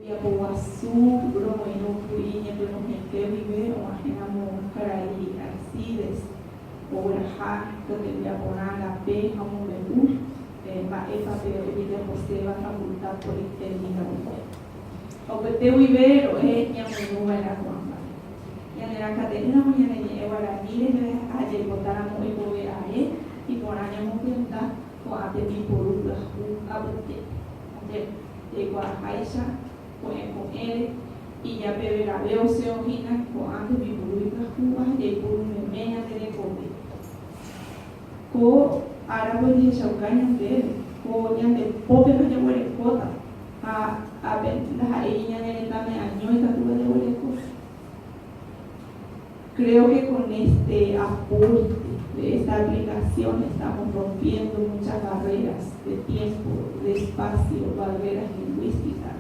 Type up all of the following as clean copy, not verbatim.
Yapoguazú, Bromoinukui, Ñepenujenque, Omajenamo, Caraí, Arcides, Obrajá, Totembiaporán, P, Jamón, Baepa, Pedro, Joseba, Facultad Politécnica, Opeteu Ibero, Ñamunú, Guanajuamba. Yanera Caterina, Muñane, Guaramírez, Ayer, Botáramo, y Boveae, y por año Muquenta, o Atepi, por Abute, Ayer, de Guajaisha, con él, y ya beberá veo se ojina con antes mi pública cubas y por un meña de COVID. Co árabe de chaucaña de él, co ñan de pope no llevo el cota, a ver las areñas en el dame año y tatuba de hueleco. Creo que con este aporte de esta aplicación estamos rompiendo muchas barreras de tiempo, de espacio, barreras lingüísticas,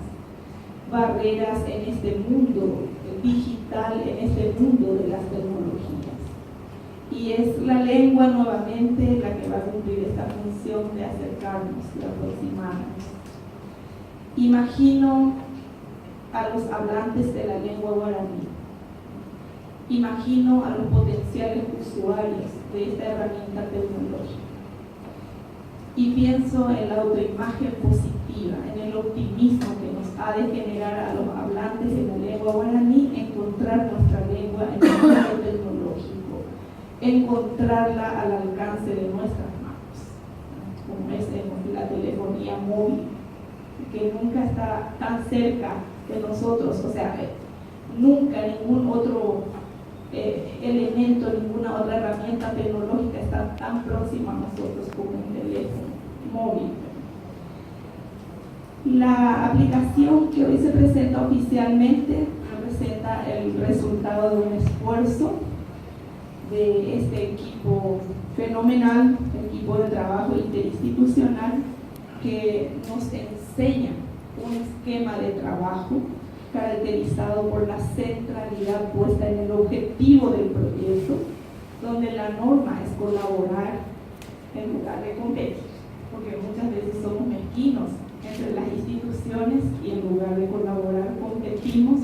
barreras en este mundo digital, en este mundo de las tecnologías. Y es la lengua nuevamente la que va a cumplir esta función de acercarnos, de aproximarnos. Imagino a los hablantes de la lengua guaraní. Imagino a los potenciales usuarios de esta herramienta tecnológica. Y pienso en la autoimagen positiva, en el optimismo que nos ha de generar a los hablantes de la lengua guaraní encontrar nuestra lengua en el mundo tecnológico, encontrarla al alcance de nuestras manos, como es en la telefonía móvil, que nunca está tan cerca de nosotros, o sea, nunca ningún otro elemento, ninguna otra herramienta tecnológica está tan próxima a nosotros como el teléfono móvil. La aplicación que hoy se presenta oficialmente representa el resultado de un esfuerzo de este equipo fenomenal, equipo de trabajo interinstitucional que nos enseña un esquema de trabajo caracterizado por la centralidad puesta en el objetivo del proyecto, donde la norma es colaborar en lugar de competir, porque muchas veces somos mezquinos entre las instituciones y en lugar de colaborar competimos,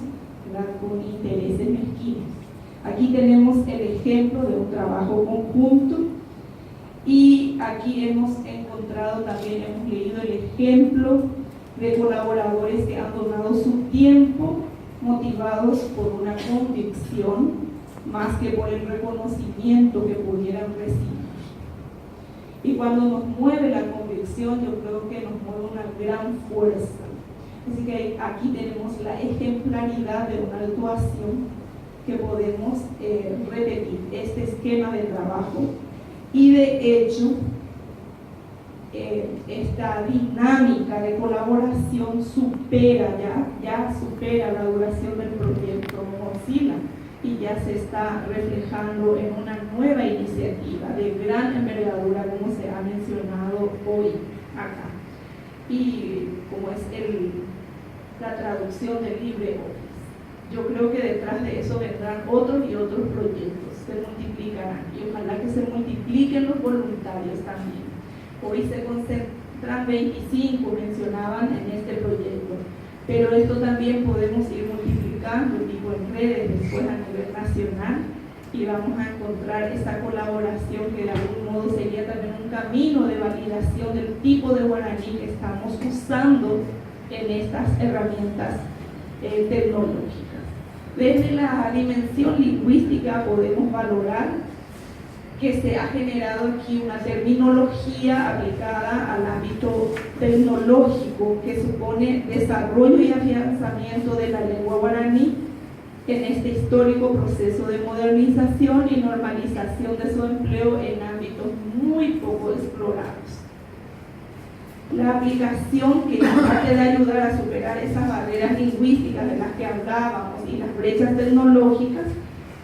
¿verdad?, con intereses mezquinos. Aquí tenemos el ejemplo de un trabajo conjunto y aquí hemos encontrado también, hemos leído el ejemplo de colaboradores que han donado su tiempo motivados por una convicción más que por el reconocimiento que pudieran recibir. Y cuando nos mueve la convicción, yo creo que nos mueve una gran fuerza. Así que aquí tenemos la ejemplaridad de una actuación que podemos repetir, este esquema de trabajo, y de hecho esta dinámica de colaboración supera la duración del proyecto Mozilla y ya se está reflejando en una nueva iniciativa de gran envergadura, como se ha mencionado hoy acá, y como es la traducción del LibreOffice. Yo creo que detrás de eso vendrán otros y otros proyectos, se multiplicarán, y ojalá que se multipliquen los voluntarios también. Hoy se concentran 25, mencionaban en este proyecto, pero esto también podemos ir multiplicando, tipo en redes, después a nivel nacional, y vamos a encontrar esa colaboración que de algún modo sería también un camino de validación del tipo de guaraní que estamos usando en estas herramientas tecnológicas. Desde la dimensión lingüística podemos valorar que se ha generado aquí una terminología aplicada al ámbito tecnológico que supone desarrollo y afianzamiento de la lengua guaraní en este histórico proceso de modernización y normalización de su empleo en ámbitos muy poco explorados. La aplicación que aparte de ayudar a superar esas barreras lingüísticas de las que hablábamos y las brechas tecnológicas,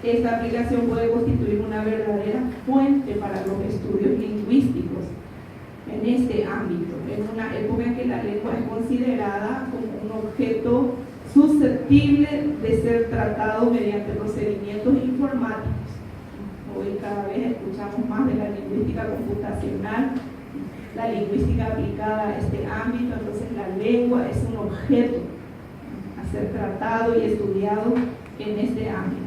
esta aplicación puede constituir una verdadera fuente para los estudios lingüísticos en este ámbito, en una época en que la lengua es considerada como un objeto susceptible de ser tratado mediante procedimientos informáticos. Hoy cada vez escuchamos más de la lingüística computacional, la lingüística aplicada a este ámbito, entonces la lengua es un objeto ser tratado y estudiado en este ámbito.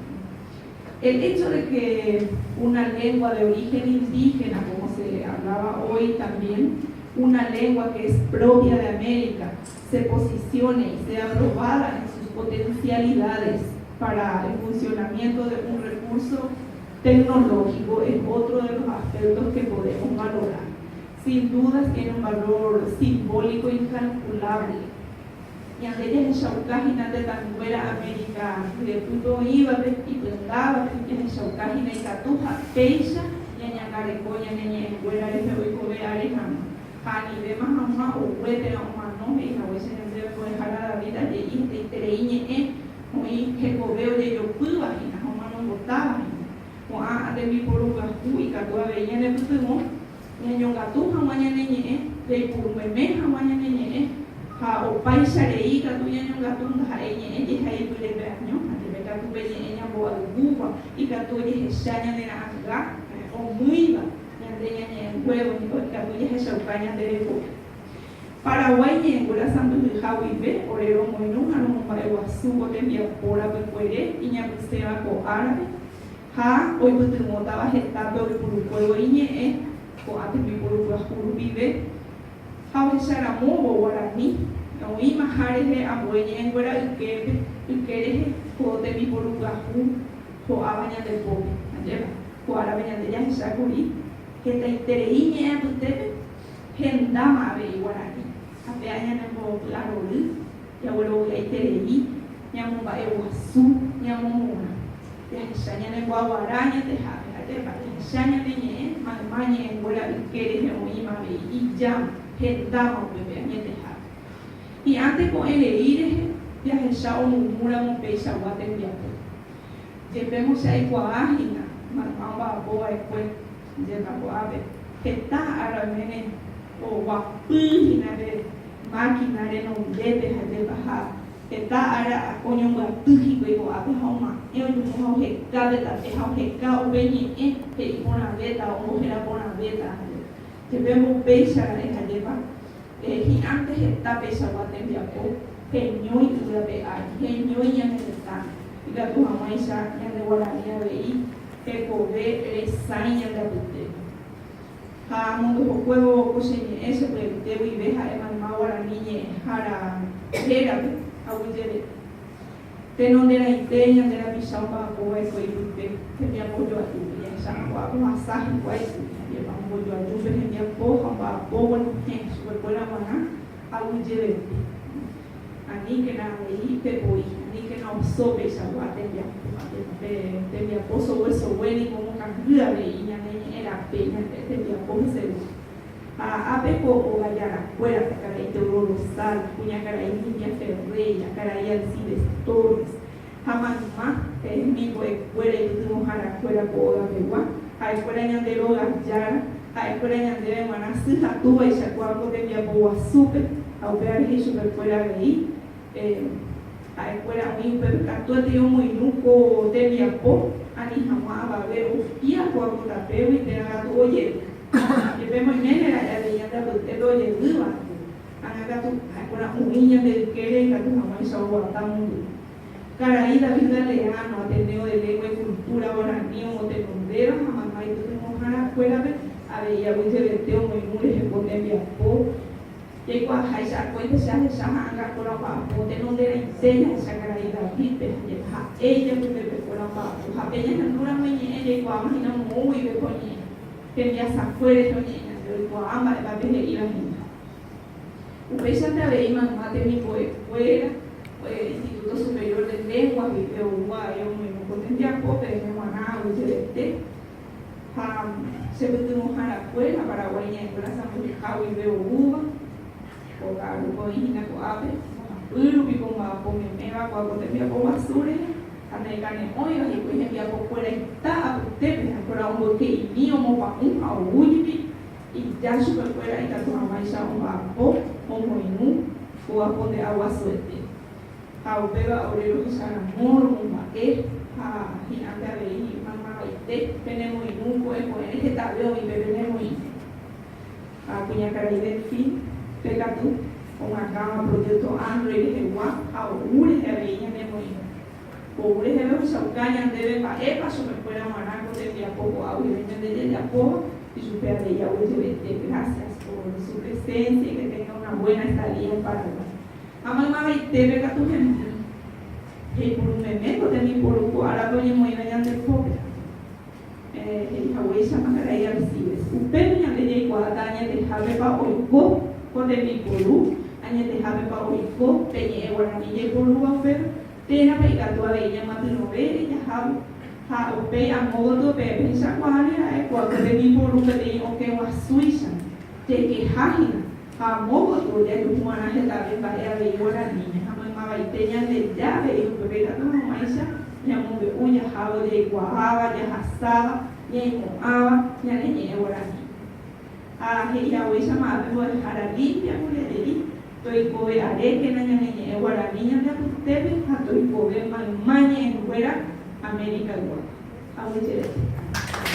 El hecho de que una lengua de origen indígena, como se hablaba hoy también, una lengua que es propia de América, se posicione y sea probada en sus potencialidades para el funcionamiento de un recurso tecnológico es otro de los aspectos que podemos valorar. Sin dudas tiene un valor simbólico incalculable. Y ante ella es Shaucágina de Tanguera América, de puto iba y pendaba, y en Shaucágina y Catuja, Peixa, y en Yangarecoya, y en Huera, y Jehoico Bearejama, Hani de Mahama, o Huete, o Mano, y la Huesa en el fue dejar la vida de Iste y Tereíñe, muy Jecobeo de Yopuba, y la Homano Botaba, o a de mi poruga, y Catua Bella de Putumo, y en Yongatuja, mañana, de Purumemeja, mañana, ha o paisarei katu yang gatung ha enya hai bule banyo ate be katu be enya boa gupa y katu ye hesanya de na anga o muiba yang de nya huevo ni katu ye hesaukaña de repo Paraguay en gura santo de Javibe orero moinu hanu mare wasu ko te bia pora be puere y nya busea ko árabe ha hoy putu motaba gesta be puru pueblo iñe ko ate mi puru puru vive Hau sara mo Guarani, no ima harehe abueñe en Guara ukere ko de mi porugahu ko abaña de pobre, alleva ko arabaña de ya sakuri, que te intereiñe a tutebe, gendama be Guarani, apeaña de mo larolu, ya vuelo ya iterei, ya mo ba ewasu, ya mo mona, ya shaña de guaraña de habe, alleva shaña de ñe, maña en Guara ukere no ima be y ya Gendama bebé añeteja. Y antes con el ir viaje ya o murmura un peixe aguate en viaje. Llevemos ahí guajina, marmamba boa después, lleva guave. Está aramene o guapujina de máquina de nombretes de bajar. Está ara coño guapujico y guave homa. Yo no me ojeka de la teja ojeka o beñe y una beta o mujer una beta. Llevemos peixe a la lleva. Y antes está peixe guatemia po, genio y una bea, genio y ya me está. Y la tu mamá ya de Guarani veí, que cobre resaña de abute. Ha mundo juego coseñe ese plebiteo y veja de mamá Guarani jara era abuye de donde la inteña de la pisao para poder coibute, que me apoyo a tu ya esa guapo masaje guay. Vamos a ayudar a enviar poco para poco en su escuela mana a un lleve ani que na ahí te voy ani que no sope esa guate ya te envía pozo hueso bueno y como cambia de ella era pena te envía pozo a peco o gallara fuera de cara y te rosal puña cara y niña ferreya cara y alcides torres jamás más que es mi fuera y tú mojar fuera poda de guá a escuela de logas ya a escuela de manasí a tu y se cuando te envía boa súper a operar eso que fuera de ahí a escuela muy pero te muy nunca te envía po a ni jamás va a ver hostia cuando te pego y te haga tu oye que vemos en la leyenda de te oye viva a tu a escuela muy de querer que tu mamá y su abuela tan Caray, David Galeano, Ateneo de Lengua y Cultura, Guaraní, Motelondero, Jamás y tú a escuela, había un cementeo muy muy de Potemia Po, y cuando hay esa cuenta se hace esa manga por la paz, Motelondero enseña esa caray David, ella que me por la paz, ella no una muñeca, y cuando imagina muy de coñe, que ya se afuera de coñe, pero cuando ama de papel de ir a gente. Ustedes te veis más de mi fuera. Instituto Superior de Lenguas, Video Uruguay, un Potempiaco, pero en Maná, se puede a la escuela paraguaya en Plaza Mujicao y Video Uruguay, o Garuco y Hinacoape, Uruguay con Mapome, Meva, Potempiaco Basure, Americane Oiga, y pues envía por fuera está a usted, pero un bote y mío, mopa un auguipi, y ya super fuera y tanto mamá y ya un vapo, o moinú, o a poner agua suerte. A Ubeba Orero Sanamor, un maquet, a Ginanda Bey, Mamá Baite, tenemos un cuerpo en este tablero y bebemos a Cuñacaray del Fin, Pecatú, con una cama proyecto Android de Jehová, a Uri, Pobre de los chaucañas debe para yo me fuera maraco de poco agua y de Yapoa y su de Yahweh gracias por su presencia y que tenga una buena estadía en Paraguay. Amama y te vega tu gente. Y por un memento de mi poruco, ahora doy muy allá del pobre. El Yahweh llama que ahí recibes. Usted me ande de Guadaña de Jabe para oigo con de mi poru, añe de Jabe para oigo, peñe guaranilla y poru a fer, tena para ir a tu aleña matinover y ya Jabe. Ha ope a modo de pensar cuál era cuando de mi poru que de o que was suiza, de que hajina, ha modo de tu humana que también va a ver guaranilla. Tenían de llave y un bebé no maíza, ya un bebé uña jabo de guajaba, ya jasaba, ya moaba, ya ne guaraní. A ella hoy llamaba por jarabí, ya mulerí, estoy cobe are que na ne guaraní, ya tebe, a estoy cobe maña en fuera América Guapa. A